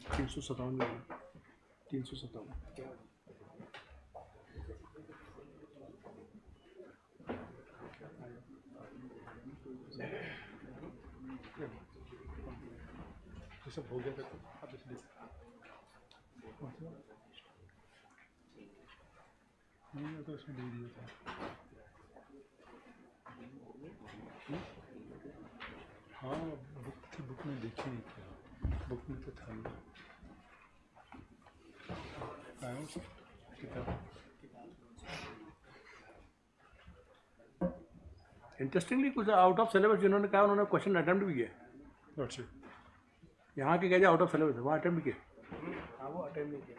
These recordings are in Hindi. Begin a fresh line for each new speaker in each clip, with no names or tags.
357 में 357 ये सब हो गया था तो आप इसलिए नहीं तो इसमें दे दिया था। हाँ बुक थी, बुक में देखी नहीं क्या, बुक में तो था नहीं। किताब इंटरेस्टिंगली कुछ आउट ऑफ सिलेबस जिन्होंने कहा उन्होंने क्वेश्चन अटेम्प्ट भी किया। अच्छा, यहाँ के क्या आउट ऑफ सिलेबस वहाँ अटेम्प्ट किया?
हाँ वो अटेम्प्ट नहीं किया,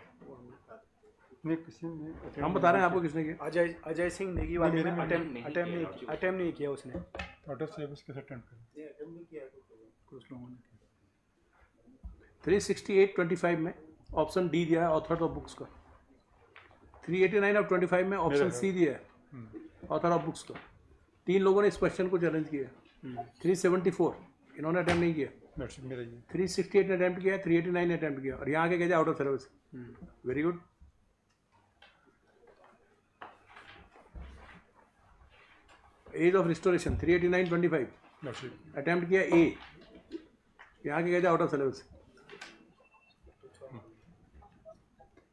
नहीं किसी ने हम बता रहे हैं आपको किसने किया?
अजय सिंह नेगी वाले ने अटेम्प्ट नहीं किया उसने।
आउट ऑफ सिलेबस कैसे अटेम्प्ट किया? अटेम्प्ट नहीं किया कुछ लोगों ने। 368-25 में ऑप्शन डी दिया है ऑथर ऑफ बुक्स का। 389 ऑफ 25 में ऑप्शन सी दिया है ऑथर ऑफ बुक्स का। 3 लोगों ने इस क्वेश्चन को चैलेंज किया। 374 इन्होंने अटेम्प्ट नहीं किया। 368 ने अटेम्प्ट किया, 389 ने अटेम्प्ट किया और यहाँ के क्या out of syllabus. Very good. Age of restoration 389-25 attempt किया ए, यहाँ के क्या आउट ऑफ सिलेबस।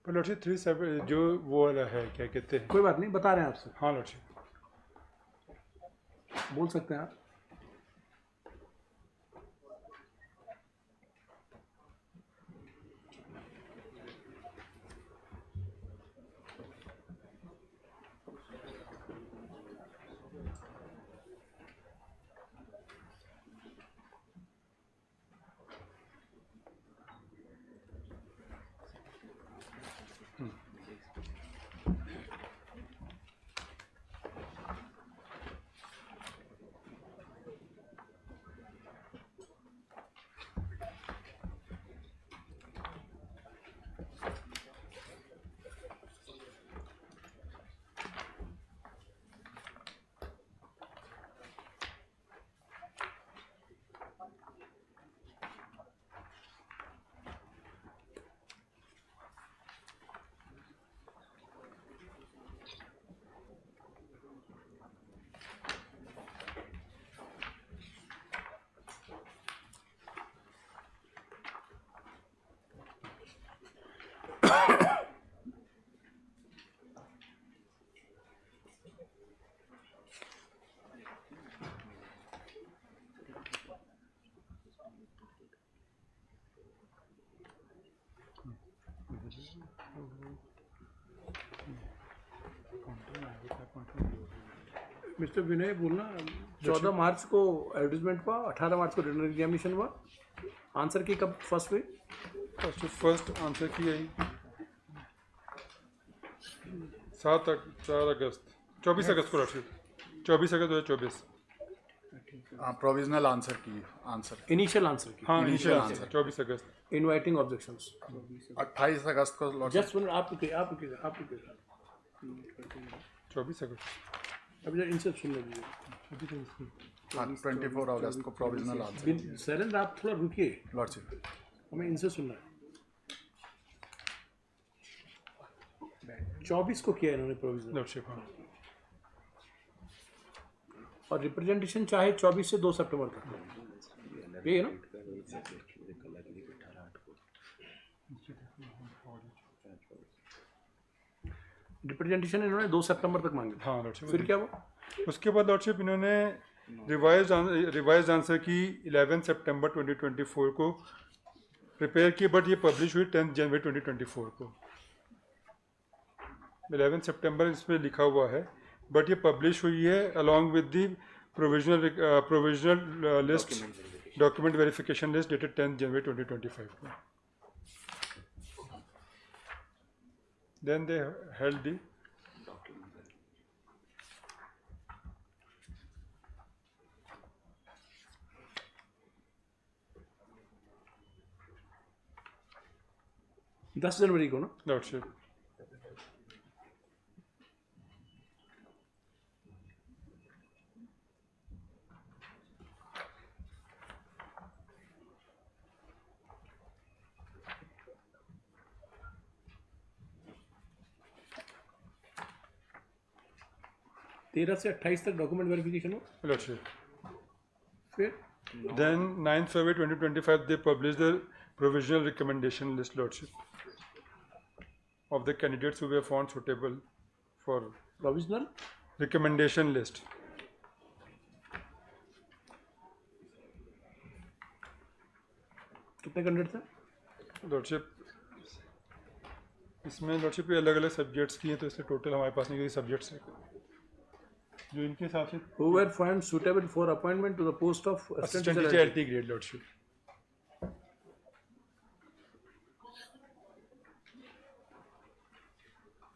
पर लॉर्डशिप 37 जो वो वाला है क्या कहते हैं?
कोई बात नहीं, बता रहे हैं आपसे।
हाँ लॉर्डशिप
बोल सकते हैं आप। मिस्टर विनय बोलना 14 मार्च को एडवर्टाइजमेंट हुआ, 18 मार्च को रिटर्न एग्जामिनेशन हुआ। आंसर की कब फर्स्ट हुई?
फर्स्ट आंसर की यही 4 अगस्त 24 अगस्त को लॉर्डशिप 24 अगस्त 2024।
हाँ provisional answer key answer
initial answer की।
हाँ
इनिशियल आंसर
24 अगस्त।
इनवाइटिंग ऑब्जेक्शंस
28 अगस्त को
जस्ट मिनट आप
24 अगस्त
अभी जरा इनसे सुन लीजिए।
24 अगस्त को प्रोविजनल आंसर।
शैलेंद्र आप थोड़ा रुकिए,
लॉर्डशिप
हमें इनसे सुनना है। 24 को किया इन्होंने प्रोविजनल
लॉर्डशिप हाँ।
और रिप्रेजेंटेशन चाहे 24 से 2 सितंबर तक, यही है ना? रिप्रेजेंटेशन इन्होंने 2 सितंबर तक मांगे।
हाँ लॉर्डशिप।
फिर क्या हुआ?
उसके बाद लॉर्डशिप इन्होंने रिवाइज आंसर की 11 सितंबर 2024 को प्रिपेयर की, बट ये पब्लिश हुई 10 जनवरी 2024 को। 11 सितंबर इस पर लिखा हुआ है, बट ये पब्लिश हुई है along with the provisional list document verification list dated 10 जनवरी 2025 को। Then they held the
दस जनवरी को ना
लॉर्डशिप।
13 से 28 तक डॉक्यूमेंट वेरिफिकेशन हो,
लॉर्डशिप।
फिर
Then 9th February 2025 they published the provisional recommendation list, lordship, of the candidates who were found suitable for
provisional
recommendation list.
कितने कैंडिडेट थे?
लॉर्डशिप इसमें लॉर्डशिप ये अलग अलग सब्जेक्ट्स की हैं, तो इससे टोटल हमारे पास नहीं कोई सब्जेक्ट्स हैं जो इनके हिसाब से
Who were found suitable for appointment to the post of assistant
assistant
teacher
teacher
LT?
LT grade, lordship.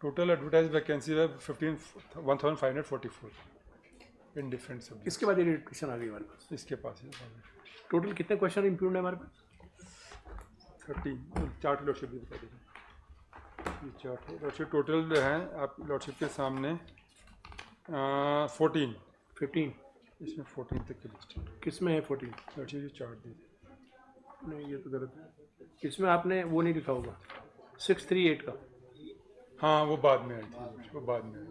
Total advertise vacancy है 15,544 इन डिफरेंट सब्जेक्ट।
इसके बाद ये क्वेश्चन आ गई हमारे पास।
इसके पास है
टोटल कितने क्वेश्चन इम्प्रूव है हमारे पास?
30 चार्ट लॉर्डशिप भी बता दीजिए। ये चार्ट है लॉर्डशिप, टोटल हैं आप लॉर्डशिप के सामने 14,
15
इसमें 14 तक की लिस्ट है
किस में है? 14
लॉर्डशिप। ये चार्ट दीजिए।
नहीं, ये तो गलत है। इसमें आपने वो नहीं लिखा होगा 638 का,
हाँ वो बाद में आई थी, वो बाद में आई,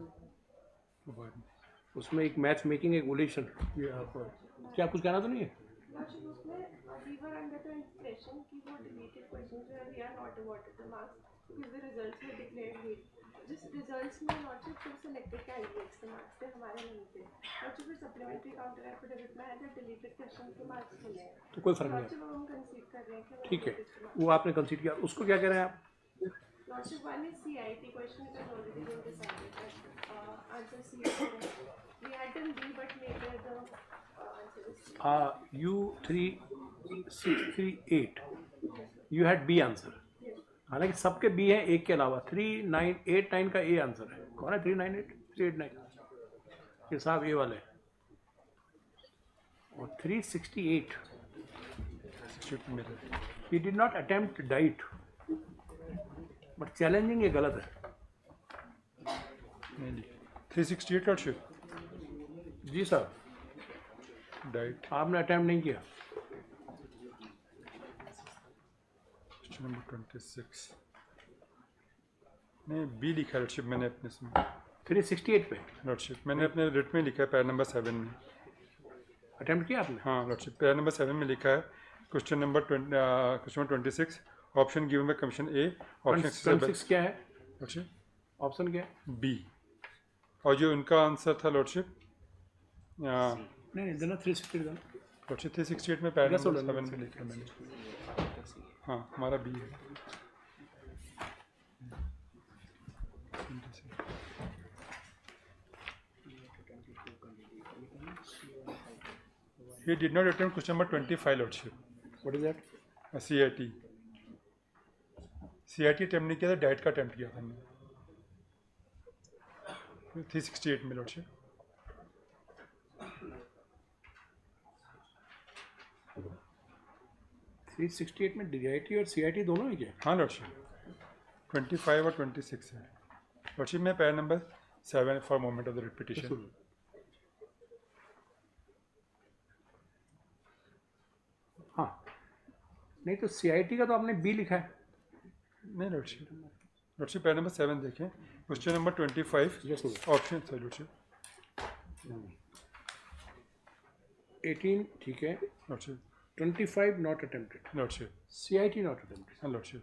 वो बाद में।
उसमें एक मैथ मेकिंग एगुलेशन, ये आपको क्या कुछ कहना तो नहीं है?
We were under the impression कि वो deleted questions where we are not awarded the marks because the results were declared late. जिस results में लॉर्डशिप फिर selected candidates के marks थे, हमारे नहीं थे। लॉर्डशिप फिर supplementary counter affidavit में है जब deleted question के marks मिले हैं।
तो कोई फर्क नहीं
लॉर्डशिप अब हम concede कर रहे हैं कि वो
ठीक है,
deleted के marks।
वो आपने कंसीड किया, उसको क्या कह रहे हैं आप?
Lordship one is CIT question it has already been decided that answer C is correct. We had done B but later the answer is C.
U3638 you had B answer, हालांकि सबके बी हैं एक के अलावा। 3989 का ए आंसर है। कौन है 398 389? ये साहब ए वाले। और 368 he did not attempt diet, but challenging ये गलत है।
368 लॉर्डशिप
जी साहब,
डाइट
आपने अटेम्प्ट नहीं किया।
नंबर 26 नहीं बी लिखा है लॉर्डशिप मैंने अपने इसमें।
368 पे
लॉर्डशिप मैंने अपने रिट में लिखा है पैरा नंबर 7 में।
अटेम्प्ट किया आपने?
हाँ लॉर्डशिप पैरा नंबर 7 में लिखा है question number 26 option given by commission A, option
26 क्या है?
लॉर्डशिप
ऑप्शन क्या है?
बी, और जो उनका आंसर था लॉर्डशिप
नहीं देना 368 देना।
लॉर्डशिप 368 में पैरा
Yes,
नंबर
sir.
7 में लिखा है मैंने। हाँ हमारा बी है। He did not attempt question number 25 lordship.
What is that?
CIT attempt नहीं किया था, डाइट का अटेम्प्ट किया था हमने 368 में लॉर्डशिप।
थ्री 368 में DIT और CIT दोनों ही क्या?
हाँ लॉर्डशिप 25 और 26 है लॉर्डशिप में para number 7 for moment of the repetition.
हाँ नहीं तो CIT का तो आपने बी लिखा है।
नहीं लॉर्डशिप पैरा नंबर 7 देखें, क्वेश्चन नंबर 25 ऑप्शन है लॉर्डशिप।
18 ठीक है,
lordship
25 not attempted,
lordship
CIT not attempted.
हाँ लॉर्डशिप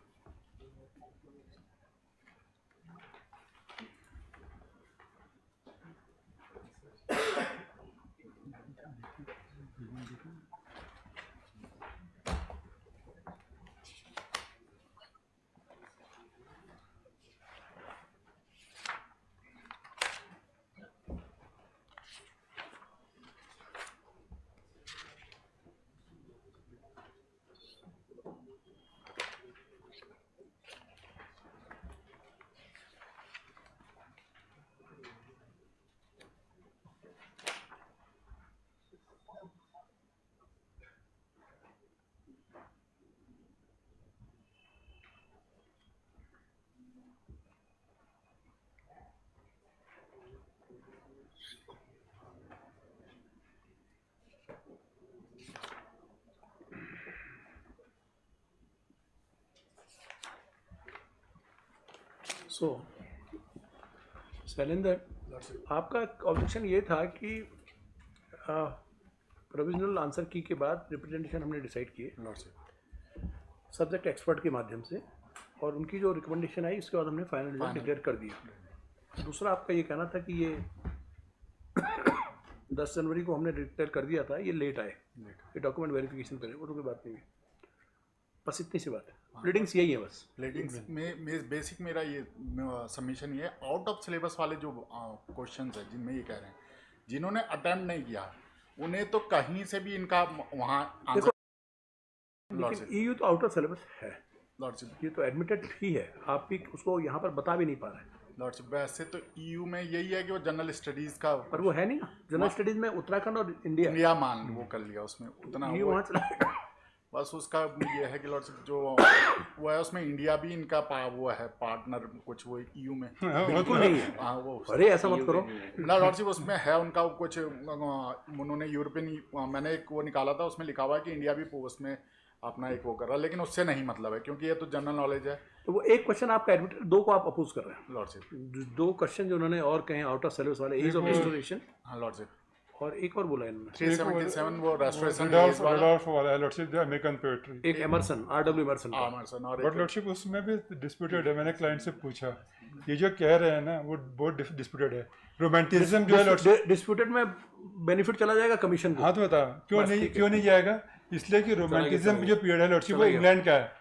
So, Salinder, आपका ऑब्जेक्शन ये था कि प्रोविजनल आंसर की के बाद रिप्रेजेंटेशन हमने डिसाइड किए सब्जेक्ट एक्सपर्ट के माध्यम से, और उनकी जो रिकमेंडेशन आई उसके बाद हमने फाइनल रिजल्ट डिक्लेयर कर दिया। दूसरा आपका ये कहना था कि ये 10 जनवरी को हमने डिक्लेयर कर दिया था, ये लेट आए, ये डॉक्यूमेंट वेरिफिकेशन करें, वो तो कोई बात नहीं है, बस इतनी सी बात है। प्लीडिंग्स यही है बस।
प्लेटिंग्स में बेसिक मेरा ये सबमिशन ये आउट ऑफ सिलेबस वाले जो क्वेश्चंस है जिनमें ये कह रहे हैं जिन्होंने अटेम्प्ट नहीं किया उन्हें तो कहीं से भी इनका वहाँ आंसर।
लेकिन EU तो आउट ऑफ सिलेबस है,
लॉर्डशिप
ये तो एडमिटेड ही है, आप भी उसको यहाँ पर बता भी नहीं पा रहे हैं।
लॉर्डशिप वैसे तो EU में यही है कि वो जनरल स्टडीज का
पर वो है नहीं ना, जनरल स्टडीज में उत्तराखंड और इंडिया,
इंडिया मान वो कर लिया उसमें उतना
EU
वो
वहाँ चला।
बस उसका ये है कि लॉर्डशिप जो वो है उसमें इंडिया भी इनका वो है पार्टनर कुछ वो EU में
बिल्कुल नहीं है।
हाँ वो
अरे ऐसा मत करो।
ना लॉर्डशिप उसमें है उनका कुछ उन्होंने यूरोपियन मैंने एक वो निकाला था उसमें लिखा हुआ है कि इंडिया भी उसमें अपना एक वो कर रहा है, लेकिन उससे नहीं मतलब है क्योंकि ये तो जनरल नॉलेज है।
तो वो एक क्वेश्चन आपका एडमिटेड, दो को आप अपोज कर रहे हैं।
लॉर्डशिप
2 क्वेश्चन जो उन्होंने और कहे आउट ऑफ सिलेबस वाले, एज ऑफ रिस्टोरेशन,
हाँ लॉर्डशिप
और एक और बोला इन्होंने
377 वो रेस्टोरेशन
रडोल्फ वाला लॉर्डशिप अमेरिकन पोएट्री,
एक एमरसन, RW एमरसन का।
आमरसन और
बट लॉर्डशिप उसमें भी डिस्प्यूटेड है। मैंने क्लाइंट से पूछा, ये जो कह रहे हैं ना वो बहुत डिस्प्यूटेड है। रोमांटिज्म जो है लॉर्डशिप
डिस्प्यूटेड में बेनिफिट चला जाएगा कमीशन को।
हाँ तो बता क्यों नहीं जाएगा? इसलिए कि रोमांटिज्म जो पीरियड है लॉर्डशिप वो इंग्लैंड का है।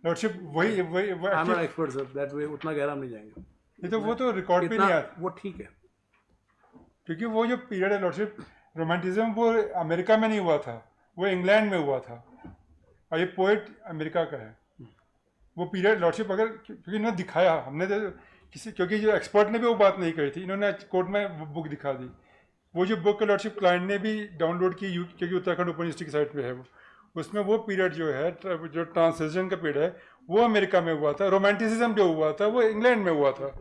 लॉर्डशिप वही
I am not expert sir that way, उतना गहरा हम नहीं जाएंगे।
ये तो वो तो रिकॉर्ड पे नहीं आता,
वो ठीक है,
क्योंकि वो जो पीरियड है लॉर्डशिप रोमांटिज्म वो अमेरिका में नहीं हुआ था, वो इंग्लैंड में हुआ था, और ये पोएट अमेरिका का है। वो पीरियड लॉर्डशिप अगर क्योंकि इन्होंने दिखाया, हमने तो किसी क्योंकि जो एक्सपर्ट ने भी वो बात नहीं कही थी, इन्होंने कोर्ट में बुक दिखा दी। वो जो बुक लॉर्डशिप क्लाइंट ने भी डाउनलोड की क्योंकि उत्तराखंड ओपन यूनिवर्सिटी की साइट पे है वो, उसमें वो पीरियड जो है जो ट्रांसलेशन का पीरियड है वो अमेरिका में हुआ था, रोमांटिसिज्म जो हुआ था वो इंग्लैंड में हुआ था।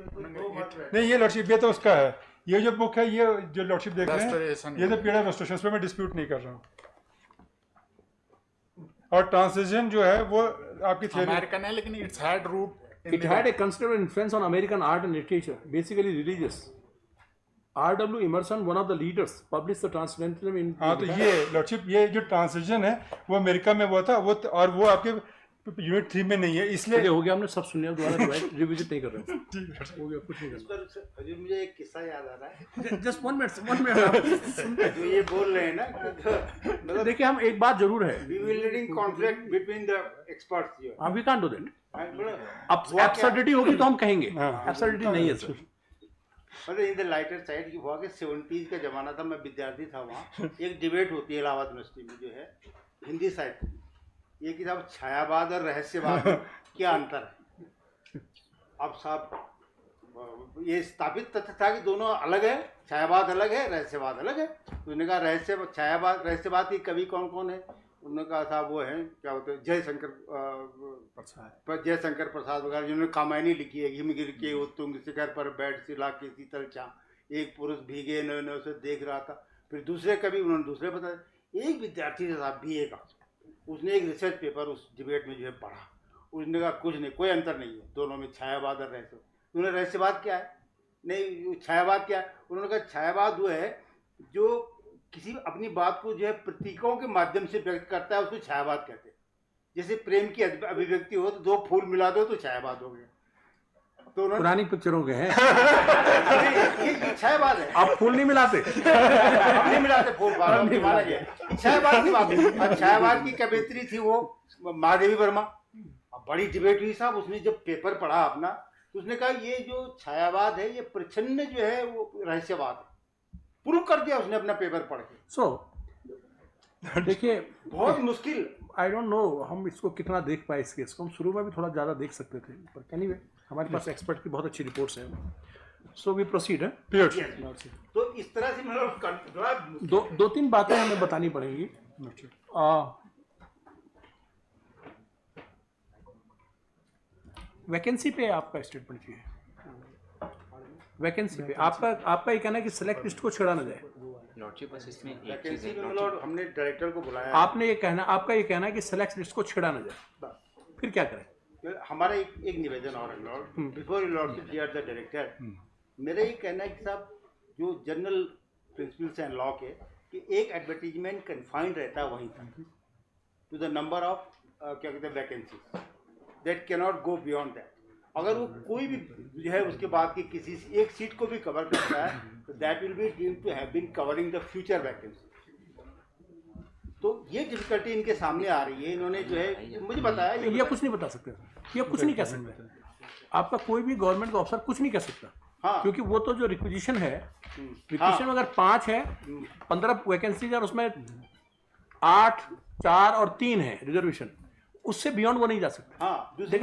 नहीं ये लॉर्डशिप ये तो उसका है, ये जो बुक है ये जो लॉर्डशिप देख रहे हैं ये तो पीरियड ऑफ रेस्टोरेशन, पे मैं डिस्प्यूट नहीं कर रहा हूँ। और ट्रांसलेशन जो है वो आपकी थ्योरी
अमेरिकन है लेकिन it's had root
it had a considerable influence on American art and literature, basically religious. R.W. Emerson, one of the leaders, published the Transcendentalism in.
हाँ तो ये लॉर्डशिप ये जो ट्रांसलेशन है वो अमेरिका में हुआ था, वो और वो आपके यूनिट 3 में नहीं है, इसलिए
हो गया, हमने सब सुन लिया, दोबारा रिविजिट नहीं कर रहे हैं। हो गया, कुछ नहीं करना।
हजूर मुझे एक किस्सा याद आ रहा है।
जस्ट 1 मिनट
जो ये बोल रहे हैं ना मतलब
देखिए, हम एक बात जरूर है,
bewildering conflict between the experts here.
We can't do that. अब
हुआ
एब्सर्डिटी होगी तो हम कहेंगे, एब्सर्डिटी नहीं है सर।
मतलब इन द लाइटर साइड की हुआ कि 70s का जमाना था, मैं विद्यार्थी था वहाँ। एक डिबेट होती है इलाहाबाद यूनिवर्सिटी में जो है हिंदी साइड, ये कि साहब छायावाद और रहस्यवाद में क्या अंतर है। अब साहब ये स्थापित तथ्य था कि दोनों अलग है, छायावाद अलग है, रहस्यवाद अलग है। तो उन्होंने कहा छायावाद रहस्यवाद की कवि कौन कौन है? उन्होंने कहा साहब वो हैं क्या होते हैं जयशंकर प्रसाद वगैरह, जिन्होंने कामायनी लिखी है, हिमगिर के उत्तुंग शिखर पर बैठ सिला के शीतल चा, एक पुरुष भीगे नए नए उसे देख रहा था। फिर दूसरे कवि उन्होंने दूसरे बताया। एक विद्यार्थी था साहब BA का, उसने एक रिसर्च पेपर उस डिबेट में जो है पढ़ा, उसने कहा कुछ नहीं, कोई अंतर नहीं है दोनों में, छायावाद और रहस्यवाद। उन्होंने रहस्यवाद क्या है, नहीं छायावाद क्या है? उन्होंने कहा छायावाद वो है जो किसी अपनी बात को जो है प्रतीकों के माध्यम से व्यक्त करता है, उसको छायावाद कहते हैं। जैसे प्रेम की अभिव्यक्ति हो तो 2 फूल मिला दो तो छायावाद हो गया। तो उन्होंने
पुरानी पिक्चरों के हैं।
ये छायावाद है।
आप फूल नहीं मिलाते?
हम नहीं मिलाते फूल, छायावाद की बात है। छायावाद की कवियत्री थी वो महादेवी वर्मा। अब बड़ी डिबेट हुई साहब, उसने जब पेपर पढ़ा अपना तो उसने कहा ये जो छायावाद है ये प्रच्छन्न जो है वो रहस्यवाद है। प्रूव कर दिया उसने अपना पेपर पढ़ के।
सो देखिए,
बहुत मुश्किल,
आई डोंट नो हम इसको कितना देख पाए इस केस को। हम शुरू में भी थोड़ा ज़्यादा देख सकते थे, पर एनीवे हमारे पास एक्सपर्ट की बहुत अच्छी रिपोर्ट्स हैं। सो वी प्रोसीड है।
तो इस तरह से मतलब
2-3 बातें हमें बतानी पड़ेंगी। वैकेंसी पे आपका स्टेटमेंट चाहिए। वैकेंसी पे आपका ये कहना है कि सेलेक्ट लिस्ट को छेड़ा ना जाए।
लॉर्डशिप बस इसमें एक चीज
वैकेंसी
है,
में मतलब हमने डायरेक्टर को बुलाया।
आपका ये कहना है कि सेलेक्ट लिस्ट को छेड़ा ना जाए, फिर क्या करें?
हमारा एक निवेदन और है Lord, before lordship here the director, मेरा ये कहना है कि साहब जो जनरल प्रिंसिपल्स हैं लॉ के कि एक एडवर्टीजमेंट कन्फाइंड रहता है वहीं तक टू द नंबर ऑफ क्या कहते हैं vacancy, that can not go beyond that. अगर वो कोई भी जो है उसके बाद की किसी एक सीट को भी कवर करता है तो that will be deemed to have been covering the future vacancy. तो ये डिफिकल्टी इनके सामने आ रही है। इन्होंने जो है मुझे बताया
ये कुछ नहीं बता सकते, ये कुछ नहीं कह सकते, आपका कोई भी गवर्नमेंट का अफसर कुछ नहीं कह सकता।
हाँ।
क्योंकि वो तो जो रिक्विजिशन है, रिक्विजिशन अगर 5 है, 15 वैकेंसीज और उसमें 8, 4 और 3 है रिजर्वेशन, उससे बियॉन्ड वो नहीं जा सकता।
हाँ, दूसरी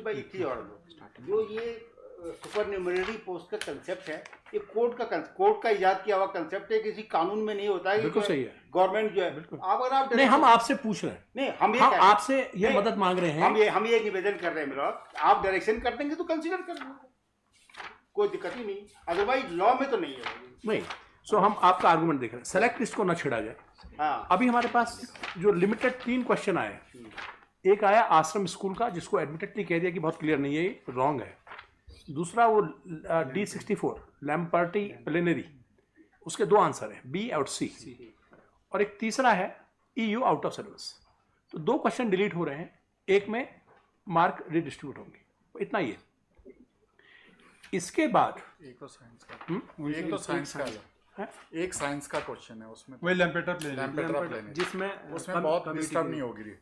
बात एक चीज और जो ये सुपर न्यूमररी पोस्ट का कंसेप्ट है, ये कोर्ट का इजाद किया हुआ कंसेप्ट है, किसी कानून में नहीं होता है।
बिल्कुल सही है।
गवर्नमेंट जो है अगर आप
नहीं, हम आपसे पूछ रहे हैं,
नहीं
हम आपसे ये मदद मांग रहे हैं,
हम ये निवेदन कर रहे हैं मेरा, आप डायरेक्शन कर देंगे तो कंसीडर कर लेंगे, कोई दिक्कत ही नहीं। अदरवाइज लॉ में तो नहीं है।
नहीं, सो हम आपका आर्गुमेंट देख रहे हैं, सेलेक्ट लिस्ट को ना छेड़ा जाए।
हाँ।
अभी हमारे पास जो लिमिटेड 3 क्वेश्चन आए, एक आया आश्रम स्कूल का जिसको एडमिटेडली कह दिया कि बहुत क्लियर नहीं है, ये रॉन्ग है। दूसरा वो D64 लैम्पर्टी प्लेनरी, उसके 2 आंसर हैं, बी और सी, और एक तीसरा है EU आउट ऑफ सिलेबस। तो 2 क्वेश्चन डिलीट हो रहे हैं, एक में मार्क रिडिस्ट्रीब्यूट होंगे, इतना ही है। इसके बाद
एक तो साइंस का एक तो साइंस का
है?
एक साइंस का क्वेश्चन है, उसमें
वही लैम्पेटा
प्लेन
जिसमें
उसमें बहुत डिस्टर्ब नहीं होगी,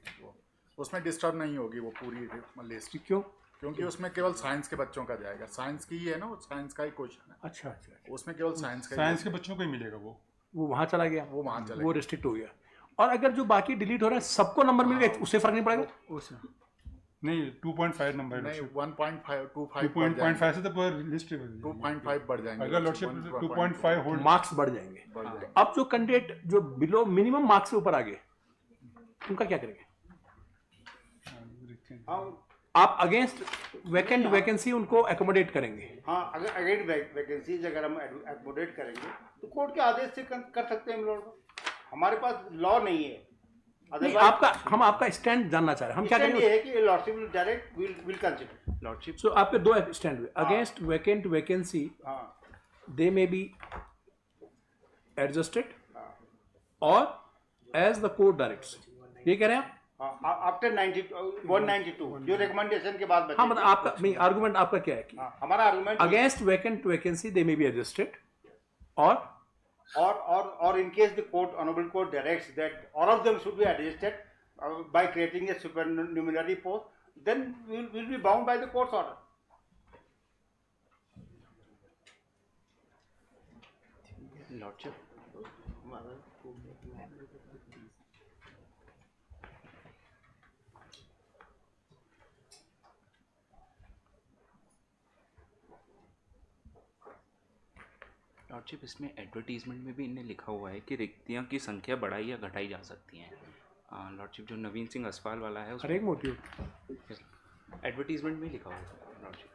उसमें डिस्टर्ब नहीं होगी वो पूरी लिस्ट,
क्यों?
क्योंकि उसमें केवल साइंस के बच्चों का जाएगा, साइंस की ही है ना, वो साइंस का ही क्वेश्चन है।
अच्छा अच्छा,
उसमें केवल साइंस
के बच्चों को ही मिलेगा,
वो वहाँ चला गया,
वो वहाँ चला
वो रिस्ट्रिक्ट हो गया। और अगर जो बाकी डिलीट हो रहे हैं सबको नंबर मिल गए, उससे फर्क नहीं पड़ेगा।
नहीं 2.5 नंबर
नहीं 1.5
2.5 से तो पूरा लिस्ट
2.5 बढ़ जाएंगे।
अगर लॉर्डशिप 2.5 होल्ड
मार्क्स बढ़ जाएंगे। अब जो कैंडिडेट जो बिलो मिनिमम मार्क्स से ऊपर आ गए, उनका क्या करेंगे? आप अगेंस्ट वैकेंट वैकेंसी उनको एकोमोडेट करेंगे?
हाँ, अगर अगेंस्ट वैकेंसीज अगर हम एकोमोडेट करेंगे तो कोर्ट के आदेश से कर सकते हैं हम लोग। हमारे पास लॉ नहीं है।
नहीं, हम आपका स्टैंड जानना चाह रहे हैं। हम क्या करेंगे?
ये है कि lordship will direct will consider
lordship.
So आपके 2 स्टैंड हुए, against vacant vacancy they may be adjusted और एज द कोर्ट डायरेक्ट्स, ये कह रहे हैं आप?
आफ्टर 192 जो रिकमेंडेशन के बाद।
हाँ, मतलब आपका नहीं, आर्गुमेंट आपका क्या है कि
हमारा argument
against vacant vacancy they may be adjusted
or in case the court, honorable court directs that all of them should be adjusted by creating a supernumerary post, then we'll be bound by the court's order.
Lordship, lordship, इसमें एडवर्टीजमेंट में भी इन्हें लिखा हुआ है कि रिक्तियों की संख्या बढ़ाई या घटाई जा सकती हैं। लॉर्डशिप, जो नवीन सिंह असफाल वाला है
हर एक मोटिव
एडवर्टीजमेंट में लिखा हुआ है लॉर्डशिप।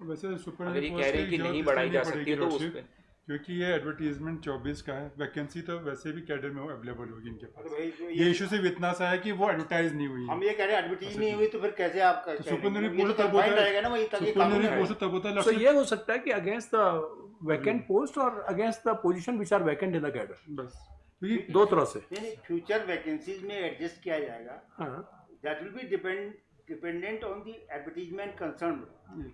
वैसे सुपर
अगर ये कह रहे हैं कि नहीं बढ़ाई जा सकती है तो उस पे,
क्योंकि ये एडवर्टीजमेंट 24 का है, वैकेंसी तो वैसे भी कैडर में अवेलेबल होगी इनके पास। ये इशू सिर्फ इतना सा है कि वो एडवर्टाइज नहीं हुई।
हम ये कह रहे हैं एडवर्टाइज नहीं हुई तो फिर कैसे आपका
सुपरनुरी पोस्ट तब होता है।
सो ये हो सकता है कि अगेंस्ट द वैकेंट पोस्ट और against the position which are vacant in the cadre,
बस
क्योंकि 2 तरह से
नहीं, फ्यूचर वैकेंसीज में एडजस्ट किया जाएगा। That will be dependent on the advertisement concern.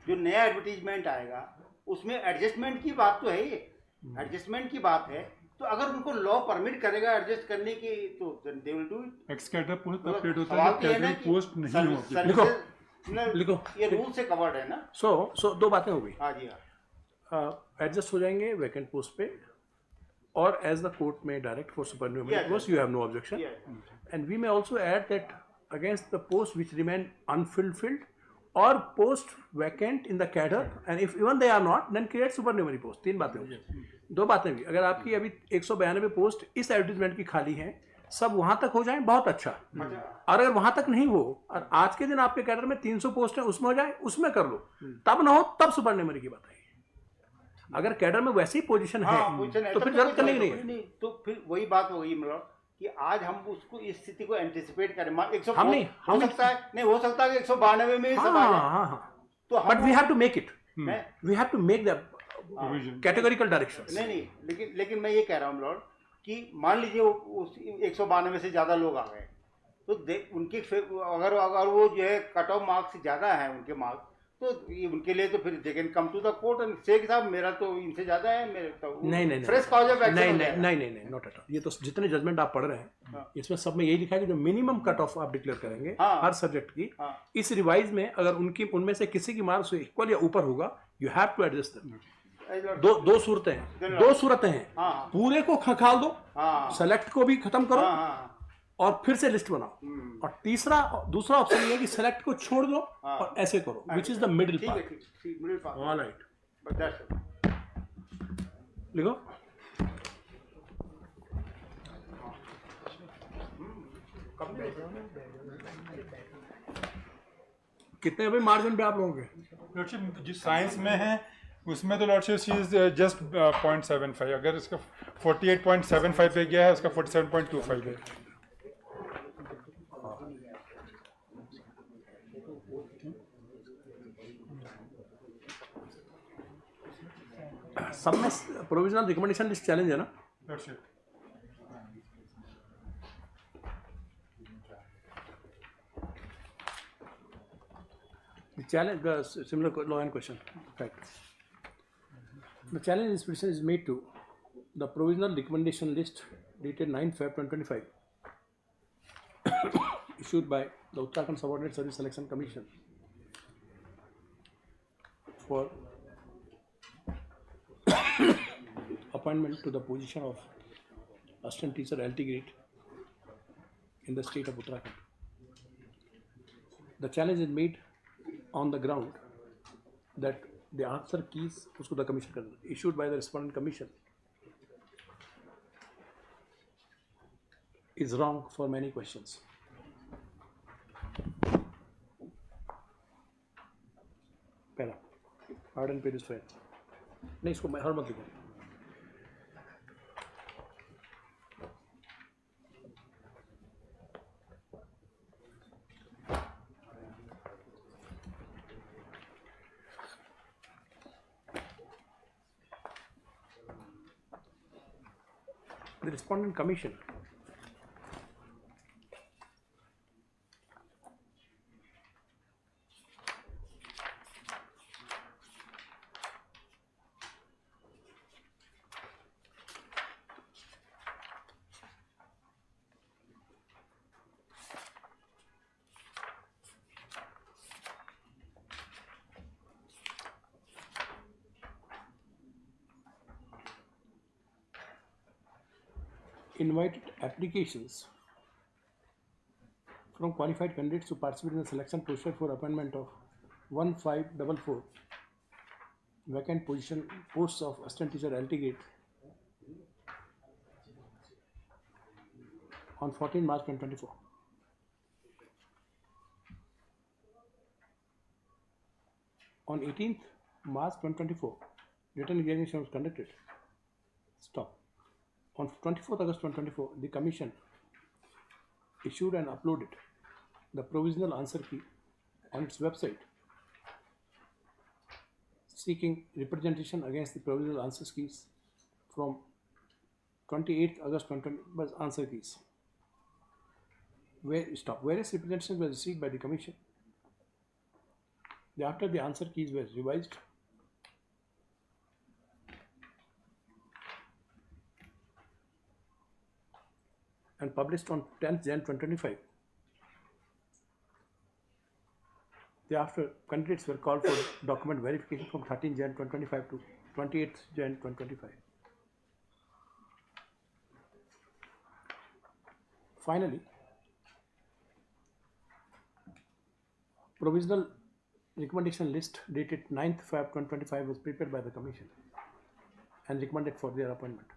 जो नया एडवर्टीजमेंट आएगा उसमें एडजस्टमेंट की बात तो है, ये एडजस्टमेंट की बात है। तो अगर उनको लॉ परमिट करेगा एडजस्ट करने की तो they will do it.
X cadre post तब क्रिएट होता है जब कैडर पोस्ट नहीं होती।
लिखो ये रूल से कवर्ड है ना।
सो 2 बातें हो गई।
हाँ जी,
एडजस्ट हो जाएंगे वैकेंट पोस्ट पे, और एज द कोर्ट में direct for supernumerary post you have no objection, and we may also add that against the post which remain unfulfilled और post vacant in the cadre, and if even they are not then create supernumerary post. 3 बातें होगी। 2 बातें भी, अगर आपकी अभी 192 पोस्ट इस एडवर्टीजमेंट की खाली हैं, सब वहां तक हो जाए बहुत अच्छा। और अगर वहां तक नहीं हो और आज के दिन आपके कैडर में 300 पोस्ट है, उसमें हो जाए, उसमें कर लो। तब ना हो तब सुपरन्यूमरी की बात है। अगर कैडर में वैसी पोजीशन है तो फिर जरूरत करनी नहीं है।
तो फिर वही बात हो गई मतलब कि आज हम उसको इस स्थिति को एंटिसिपेट करें। 100
हम नहीं,
हो सकता है नहीं, हो सकता है कि 192 में ही सब आ जाए।
तो but we have to make it, we have to make the
provision.
Categorical directions.
नहीं, लेकिन मैं ये कह रहा हूँ लॉर्ड कि मान लीजिए वो उस 192 से ज़्यादा लोग आ गए, तो उनके अगर वो जो है कट ऑफ मार्क्स ज़्यादा है उनके मार्क्स, तो ये उनके लिए तो फिर they can come to the court and से साहब मेरा तो इनसे ज़्यादा है, मेरे तो
नहीं,
फ्रेश कॉज ऑफ एक्शन
नहीं, नॉट एट ऑल। ये तो जितने जजमेंट आप पढ़ रहे हैं इसमें सब में यही लिखा है कि जो मिनिमम कट ऑफ आप डिक्लेयर करेंगे हर सब्जेक्ट की, इस रिवाइज में अगर उनमें से किसी की मार्क्स इक्वल या ऊपर होगा, you have to adjust that. दो सूरतें हैं, पूरे को खंगाल दो, सेलेक्ट को भी खत्म करो और फिर से लिस्ट बनाओ, और दूसरा ऑप्शन ये है कि सेलेक्ट को छोड़ दो और ऐसे करो, which is the middle part. Alright, लिखो। कितने अभी मार्जिन पे आप लोगों के?
लॉर्डशिप जो साइंस में है उसमें तो लॉर्डशिप शी इज जस्ट 0.75, अगर इसका 48.75 पे गया है, उसका 47.25 है।
सब में प्रोविजनल रिकमेंडेशन लिस्ट चैलेंज है ना
lordship
challenge, the similar law and question, right? The challenge inspection is made to the provisional recommendation list dated 9 Feb 2025 issued by the Uttarakhand Subordinate Service Selection Commission for appointment to the position of assistant teacher LT grade in the state of Uttarakhand. The challenge is made on the ground that the answer keys usko the commission kar issued by the respondent commission is wrong for many questions. पहला hard and page is fair, नहीं इसको मैं हर मत लिखो। The respondent commission invited applications from qualified candidates to participate in the selection procedure for appointment of 1544 vacant posts of assistant teacher LT grade on 14 March 2024. On 18th March 2024, written examination was conducted. Stop. On 24th August 2024, the Commission issued and uploaded the provisional answer key on its website, seeking representation against the provisional answer keys from 28th August 2020 answer keys. Various representations were received by the Commission. Thereafter, the answer keys were revised and published on 10th Jan 2025. Thereafter, candidates were called for document verification from 13th Jan 2025 to 28th Jan 2025. Finally, provisional recommendation list dated 9th Feb 2025 was prepared by the Commission and recommended for their appointment.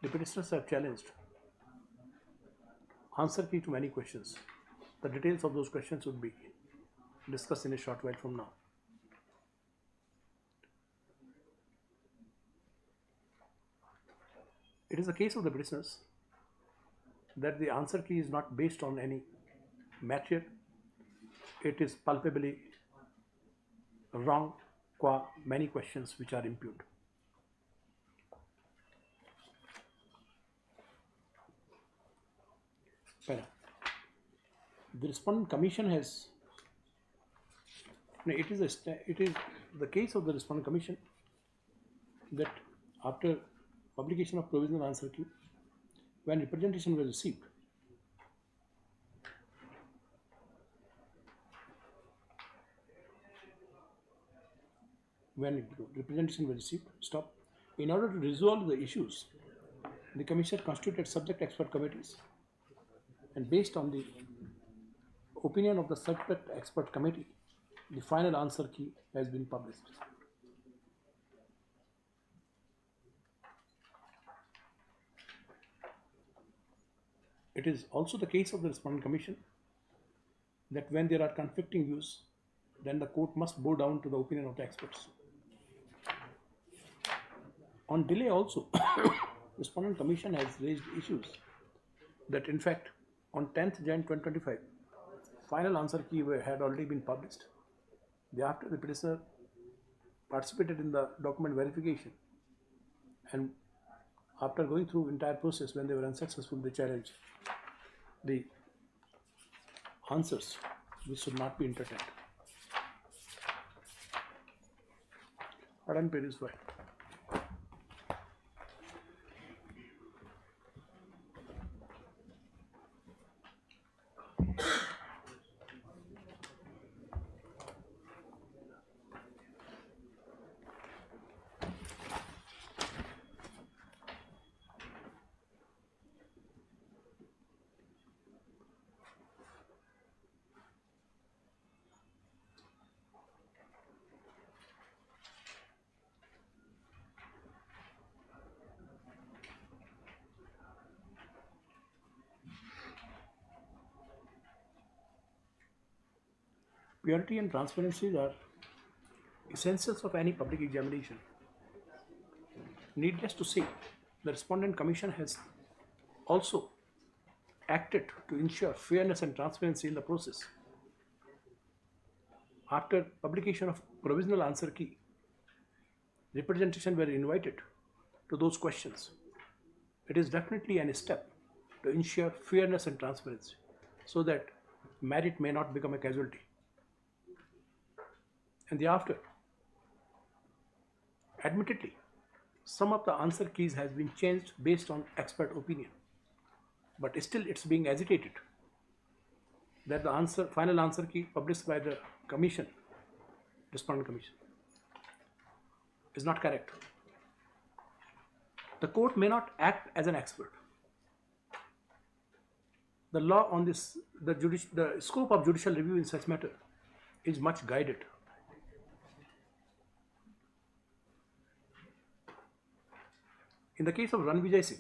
The petitioners have challenged answer key to many questions. The details of those questions would be discussed in a short while from now. It is the case of the petitioners that the answer key is not based on any material. It is palpably wrong qua many questions which are impugned. Para. The respondent commission has. No, it is the case of the respondent commission that after publication of provisional answer key, when representation was received, in order to resolve the issues, the commission constituted subject expert committees, and based on the opinion of the subject expert committee, the final answer key has been published. It is also the case of the respondent commission that when there are conflicting views, then the court must bow down to the opinion of the experts. On delay also, respondent commission has raised issues that in fact on 10th Jan 2025, final answer key had already been published. Thereafter, the petitioner participated in the document verification, and after going through entire process, when they were unsuccessful, they challenged the answers which should not be entertained. Pardon, Paris, why? Purity and transparency are essentials of any public examination. Needless to say, the respondent commission has also acted to ensure fairness and transparency in the process. After publication of provisional answer key, representation were invited to those questions. It is definitely a step to ensure fairness and transparency so that merit may not become a casualty. And thereafter, admittedly, some of the answer keys has been changed based on expert opinion, but still it's being agitated that the final answer key published by the commission, respondent commission, is not correct. The court may not act as an expert. The law on this, the scope of judicial review in such matter is much guided. In the case of Ranvijay Singh,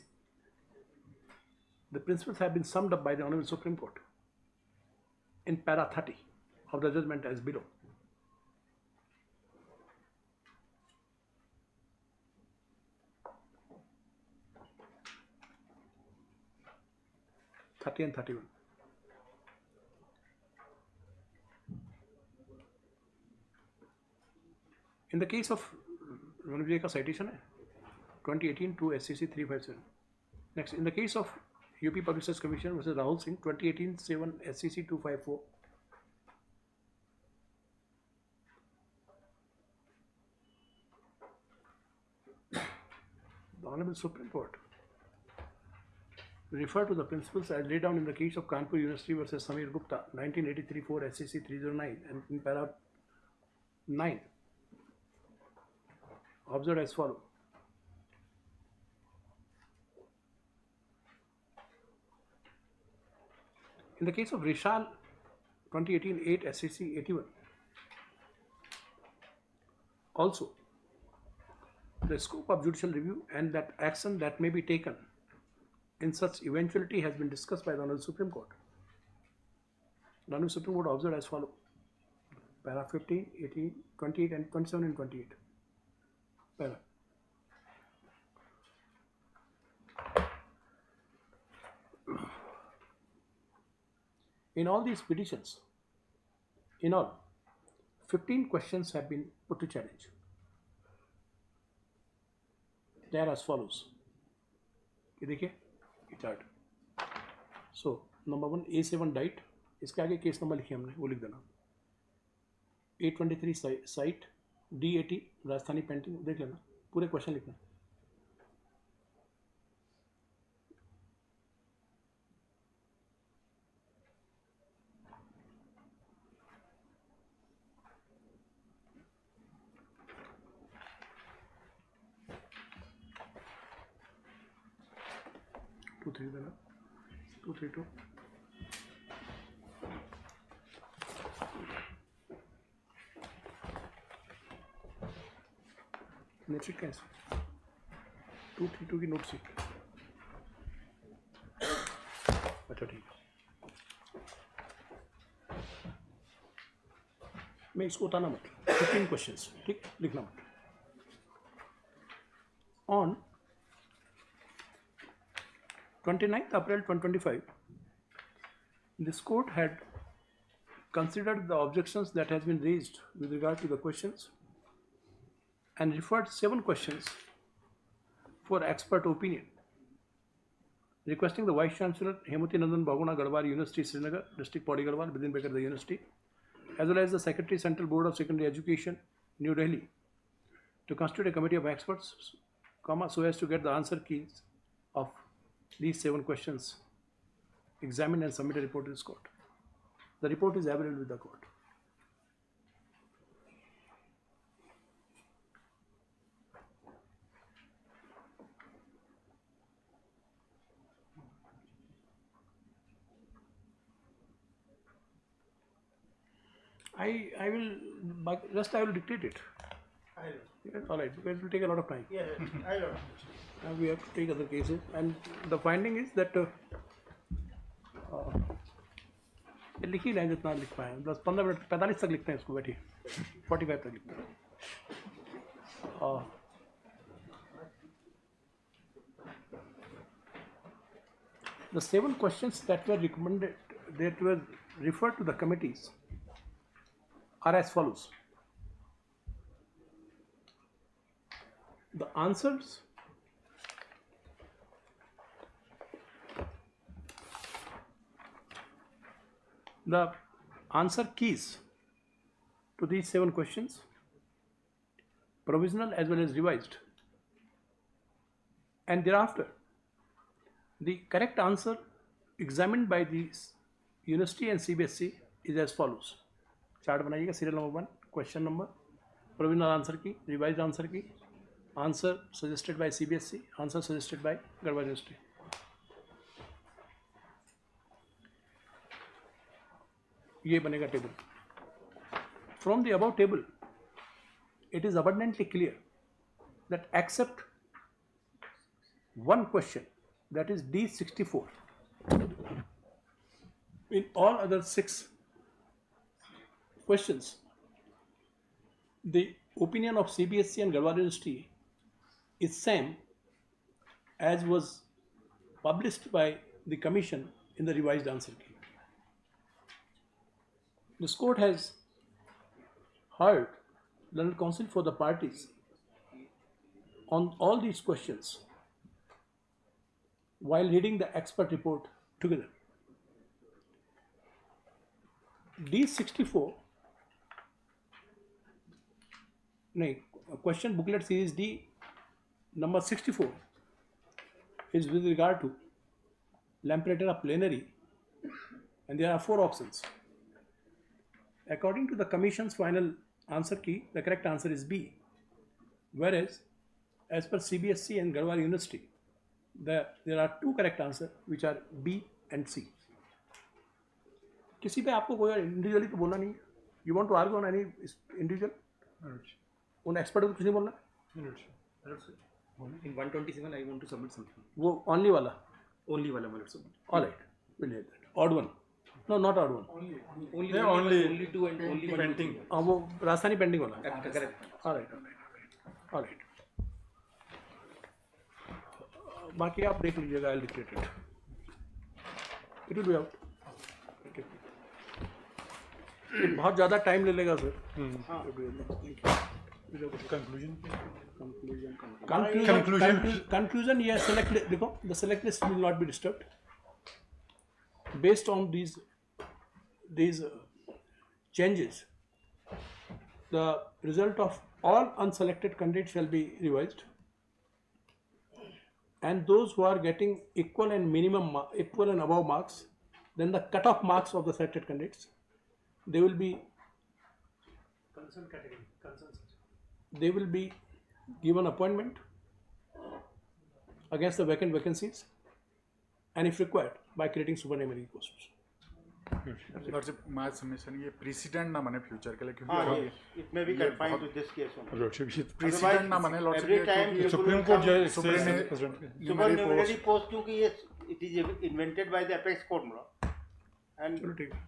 the principles have been summed up by the Honorable Supreme Court in para 30 of the judgment as below. And 31. In the case of Ranvijay ka citation hai 2018 to SCC 357. Next, in the case of UP Public Service Commission versus Rahul Singh 2018 7 SCC 254. The Honorable Supreme Court refer to the principles as laid down in the case of Kanpur University versus Samir Gupta 1983 4 SCC 309 and in para 9 observed as follows. In the case of Rishal 2018 8 SCC 81, also the scope of judicial review and that action that may be taken in such eventuality has been discussed by the Honorable Supreme Court. The Honorable Supreme Court observed as follows. Para 15, 18, 28 and 27 and 28. Para. In all these petitions, in all, 15 questions have been put to challenge. They are as follows. ये देखिए ये chart. So number 1 A7 diet, इसके आगे केस नंबर लिखिए हमने, वो लिख देना. A23 site, D80 Rajasthani painting, देख लेना, पूरे क्वेश्चन लिखना. टू थ्री देना, 232. नोट शीट कैसे 232 की नोट शीट. अच्छा ठीक है, मैं इसको उतारना मत. 15 क्वेश्चंस, ठीक, लिखना मत. On 29th April 2025, this court had considered the objections that has been raised with regard to the questions and referred 7 questions for expert opinion, requesting the Vice Chancellor Hemati Nandan Bahuguna Garhwal University Srinagar, District Pauri Garhwal, within bracket the university, as well as the Secretary Central Board of Secondary Education, New Delhi, to constitute a committee of experts, so as to get the answer keys of these 7 questions, examine and submit a report to this court. The report is available with the court. I will, rest I will dictate it. Yeah, all right, because it will take a lot of time.
Yeah, I don't.
We have to take other cases, and the finding is that लिख ही लें जितना लिख पाए. 10-15 मिनट 45 तक लिखते हैं इसको, बैठिए 45 तक लिखते हैं. The 7 questions that were recommended, that were referred to the committees, are as follows. The answers keys to these 7 questions, provisional as well as revised, and thereafter the correct answer examined by the university and CBSE is as follows. Chart बनाइएगा. Serial number 1 question number, provisional answer key, revised answer key, answer suggested by CBSE, answer suggested by Garhwa university. ये बनेगा table. From the above table it is abundantly clear that except one question, that is D64, in all other 6 questions, the opinion of CBSE and Garhwal University is same as was published by the commission in the revised answer key. This court has heard learned counsel for the parties on all these questions while reading the expert report together. D64, question booklet series D number 64 is with regard to Lampreter plenary, and there are 4 options. According to the commission's final answer key, the correct answer is B, whereas as per CBSE and Garhwal University, there are 2 correct answers which are B and C. किसी पे आपको कोई इंडिविजुअली तो बोलना नहीं है. You want to argue on any individual, उन एक्सपर्ट को कुछ नहीं बोलना.
In 127, I want to submit something.
वो ओनली वाला,
Only वाला मतलब submit.
All right, will hear that. Odd one, no not odd one,
Only 2 and only 1.
Painting.
वो राजस्थानी पेंडिंग वाला.
Correct.
All right. बाकी आप देख लीजिएगा. I will dictate it. It will be out. बहुत ज़्यादा टाइम ले लेगा सर। Conclusion, ये select देखो, the select list will not be disturbed. Based on these changes, the result of all unselected candidates shall be revised, and those who are getting equal and above marks, then the cutoff marks of the selected candidates, they will be given appointment against the vacant vacancies, and if required, by creating supernumerary posts.
Lordship my submission ये प्रेसिडेंट ना बने फ्यूचर के लिए,
हाँ,
क्योंकि
it may be confined to this case only.
Lordship
president ना बने lordship
Every time you
supreme
will
court
come-
जज
Supernumerary post, क्योंकि ये it is invented by the apex court, no? And
चलो ठीक है,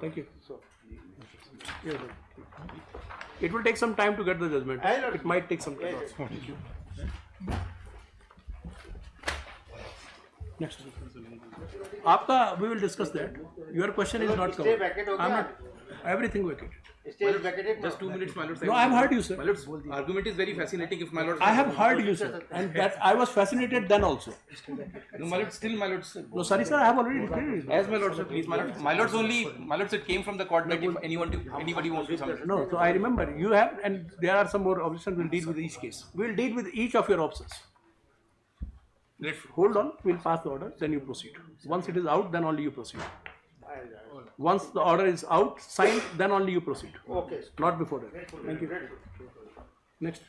thank you.
so
Yes, sir. It will take some time to get the judgment.
I know.
It might take some time.
yes,
Next. आपका we will discuss that. Your question is not
stay
covered.
vacant हो
I'm
गया?
not everything vacated.
stay vacated.
Just 2 minutes, my lord.
No, I've heard you, sir.
My lord's argument is very fascinating. If my lord,
I have heard you, sir, and that I was fascinated then also.
No, my lord, still my lord's.
No, sorry, sir, I have already declared it.
As my lord, sir, please, my lord. My lord's only, my lord's it came from the court that if anybody wants to submit.
No, so I remember you have, and there are some more objections. We'll deal with each case. We'll deal with each of your options. Hold on, we'll pass the order, then you proceed. Once it is out, then only you proceed. Once the order is out, signed, then only you proceed.
Okay.
Not before that. Thank you. Next.